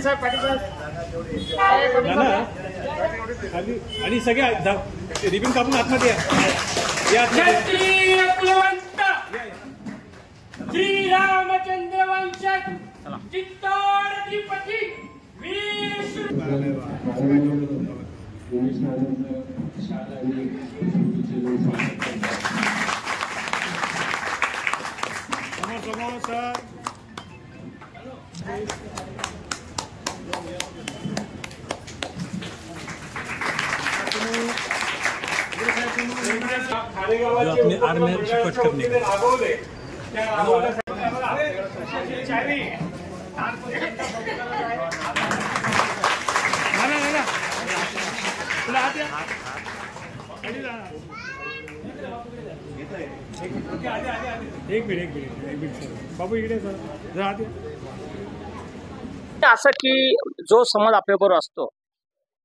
साहेब पाटील साहेब आणि सगळे रिबीन कापून आतमध्ये या क्षत्रिय कुलवंत श्रीरामचंद्र वंशज चित्तोडधिपती वीर सर अपने आर्मी रिपोर्ट करने एक मिनिट सर बाबू इकडे सर जरा आधी असं की जो समाज आपल्याबरोबर असतो,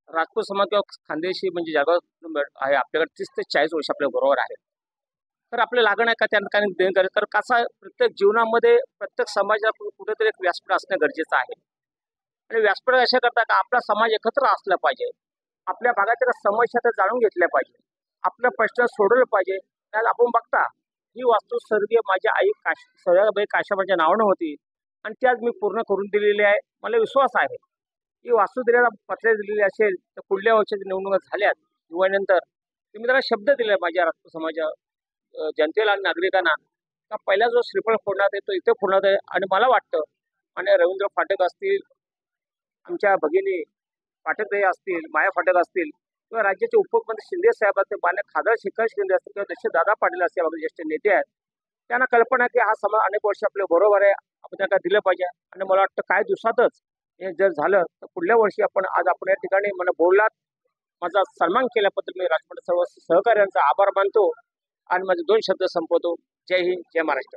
राजपूत समाज किंवा खानदेशी म्हणजे जळगाव आहे आपल्याकडे 30 ते 40 वर्ष आपल्या बरोबर आहे. तर आपलं लागण आहे का त्यांना काही देण करायचं. तर कसा प्रत्येक जीवनामध्ये प्रत्येक समाजात कुठेतरी एक व्यासपीठ असणं गरजेचं आहे. आणि व्यासपीठ अशा करता का आपला समाज एकत्र असला पाहिजे, आपल्या भागातील समस्या तर जाणून घेतल्या पाहिजे, आपलं प्रश्न सोडवलं पाहिजे. त्याला आपण बघता ही वास्तू स्वर्गीय माझी आई सयाबाई काशाबाईच्या नावानं होती आणि ती आज मी पूर्ण करून दिलेली आहे. मला विश्वास आहे की वास्तू दिलेला पत्रे दिलेली असेल तर पुढल्या वर्षाच्या निवडणुका झाल्यात दिवाळीनंतर मी त्याला शब्द दिला माझ्या राजपूत समाजा जनतेला आणि नागरिकांना का पहिला जो श्रीफळ फोडण्यात आहे तो इथे फोडण्यात आहे. आणि मला वाटतं आणि रवींद्र फाटक असतील, आमच्या भगिनी पाठकताई असतील, माया फाटक असतील किंवा राज्याचे उपमुख्यमंत्री शिंदे साहेब असतील, मान्य खासदार शेखर शिंदे असतील किंवा जसे दादा पाटील असतील, आपले ज्येष्ठ नेते आहेत, त्यांना कल्पना की हा समाज अनेक वर्ष आपल्या बरोबर आहे, आपण त्यांना दिलं पाहिजे. आणि मला वाटतं काही दिवसातच हे जर झालं तर पुढल्या वर्षी आज आपण या ठिकाणी मला बोललात, माझा सन्मान केल्याबद्दल मी राजपथ सर्व सहकार्यांचा आभार मानतो आणि माझे 2 शब्द संपवतो. जय हिंद, जय महाराष्ट्र.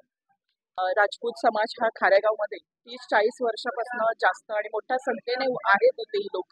राजपूत समाज हा खारेगावमध्ये 30-40 वर्षापासून जास्त आणि मोठ्या संख्येने आहेत होते ही लोक.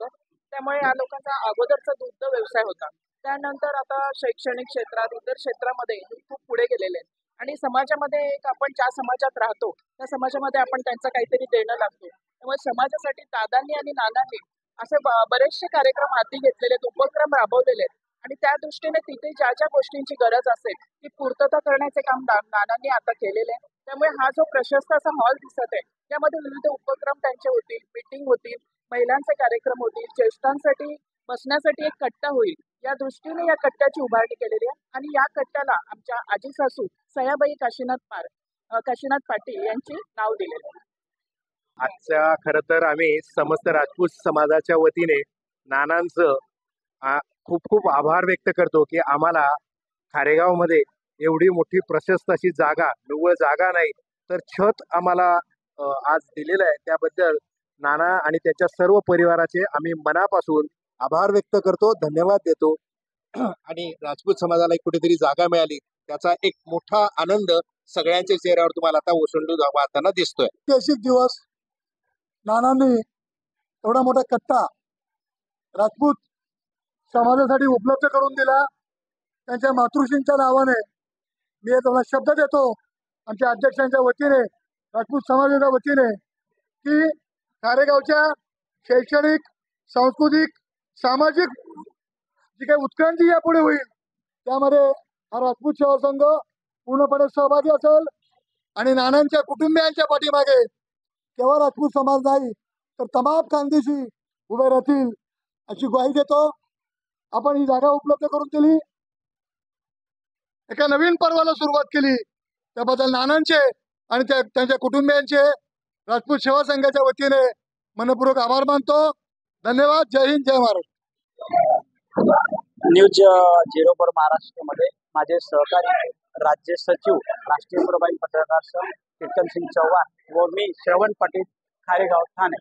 त्यामुळे या लोकांचा अगोदरचा दुग्ध व्यवसाय होता. त्यानंतर आता शैक्षणिक क्षेत्रात इतर क्षेत्रामध्ये खूप पुढे गेलेले आहेत. आणि समाजामध्ये एक आपण ज्या समाजात राहतो त्या समाजामध्ये आपण त्यांचं काहीतरी देणं लागतो. त्यामुळे समाजासाठी दादांनी आणि नानांनी असे बरेचसे कार्यक्रम हाती घेतलेले आहेत, उपक्रम राबवलेले आहेत. आणि त्या दृष्टीने तिथे ज्या ज्या गोष्टींची गरज असेल ती पूर्तता करण्याचे काम नानांनी आता केलेले आहे. त्यामुळे हा जो प्रशस्त असा हॉल दिसत आहे त्यामध्ये विविध उपक्रम त्यांचे होतील, मीटिंग होतील, महिलांचे कार्यक्रम होतील, ज्येष्ठांसाठी बसण्यासाठी एक कट्टा होईल. या दृष्टीने या कट्ट्याची उभारणी केलेली आहे. आणि या कट्ट्याला आमच्या आजी सासू सयाबाई काशीनाथ पाटील यांची नाव दिलेलं आहे. आजच्या खरं तर आम्ही समस्त राजपूत समाजाच्या वतीने नानांचं खूप खूप आभार व्यक्त करतो की आम्हाला खारेगावमध्ये एवढी मोठी प्रशस्त अशी जागा, निव्वळ जागा नाही तर छत आम्हाला आज दिलेलं आहे. त्याबद्दल नाना आणि त्याच्या सर्व परिवाराचे आम्ही मनापासून आभार व्यक्त करतो, धन्यवाद देतो. आणि राजपूत समाजाला कुठेतरी जागा मिळाली त्याचा एक मोठा आनंद सगळ्यांच्या चेहऱ्यावर तुम्हाला आता ओसंडू वाहताना दिसतोय. ऐतिहासिक दिवस नानांनी एवढा मोठा कट्टा राजपूत समाजासाठी उपलब्ध करून दिला. त्यांच्या मातृश्रींच्या नावाने मी तुम्हाला शब्द देतो आमच्या अध्यक्षांच्या वतीने, राजपूत समाजाच्या वतीने, की खारेगावच्या शैक्षणिक, सांस्कृतिक, सामाजिक जी काही उत्क्रांती यापुढे होईल त्यामध्ये हा राजपूत सेवा संघ पूर्णपणे सहभागी असेल. आणि नानांच्या कुटुंबियांच्या पाठीमागे केवळ राजपूत समाज नाही तर तमाम खानदेशी उभे राहतील अशी ग्वाही देतो. आपण ही जागा उपलब्ध करून दिली, एका नवीन पर्वाला सुरुवात केली, त्याबद्दल नानांचे आणि त्यांच्या कुटुंबियांचे राजपूत सेवा संघाच्या वतीने मनपूर्वक आभार मानतो. धन्यवाद. जय हिंद, जय महाराष्ट्र. न्यूज 04 महाराष्ट्रामध्ये माझे सहकारी राज्य सचिव राष्ट्रीय प्रभारी पत्रकार कीर्तन सिंग चव्हाण व मी श्रवण पाटील, खारेगाव, ठाणे.